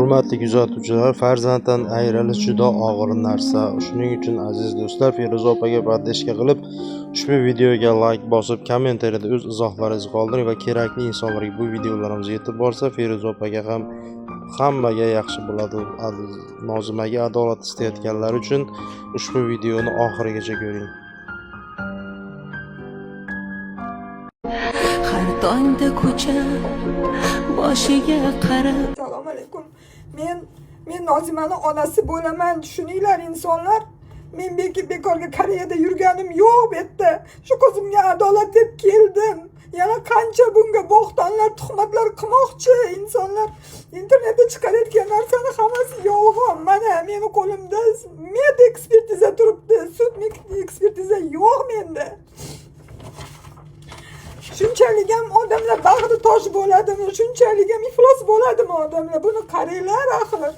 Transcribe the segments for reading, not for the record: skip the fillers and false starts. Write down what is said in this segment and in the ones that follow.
Hurmatli kuzatuvchilar, farzanddan ayrilish juda og'ir narsa. Shuning uchun aziz do'stlar, Feruza opaga podpishka qilib, ushbu videoga like bosib, kommentariyada o'z izohlaringizni qoldiring va kerakli insonlarga bu videolarimiz yetib borsa, Feruza opaga ham hammaga yaxshi bo'ladi. Nozimaga adolat istayotganlar uchun ushbu videoni oxirigacha ko'ring. Har tongda ko'cha boshiga qarab. Assalomu alaykum. Men Nozimani onasi bo'laman. Tushuninglar insonlar. Men bekorga Koreyada yurganim yo'q bu yerda. Shu ko'zimga adolat deb keldim. Yana qancha bunga bo'xtonlar, tuhmatlar qilmoqchi insonlar. Internetda chiqarayotgan narsani hammasi yolg'on. Mana meni qo'limda med ekspertiza turibdi. Sud ekspertiza yo'q menda. Shunchalik ham odamlar bag'ri tosh bo'ladimi? Shunchalik ham iflos bo'ladimi odamlar? Buni qaranglar axir.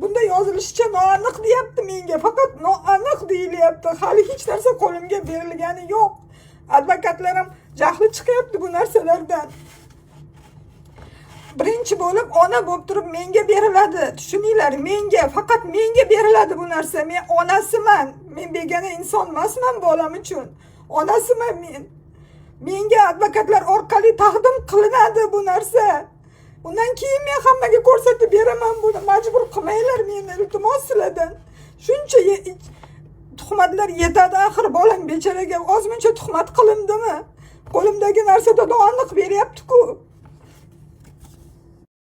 Bunda yozilishicha noaniq deyapti menga. Faqat noaniq deyilyapti. Hali hech narsa qo'limga berilgani yo'q. Advokatlar ham jahli chiqyapti bu narsalardan. Birinchi bo'lib ona bo'lib turib menga beriladi. Tushuninglar, faqat menga beriladi bu narsa. Men onasiman. Men begona inson emasman bolam uchun. Onasiman men. Menga advokatlar orqali taqdim qilinadi bu narsa. Undan keyin men hammaga ko'rsatib beraman buni. Majbur qilmanglar meni, iltimos sizlardan. Shuncha tuhmatlar yetadi axir bolam bechoraga ozmuncha tuhmat qilindimi? Qo'limdagi narsada aniq beryapti-ku.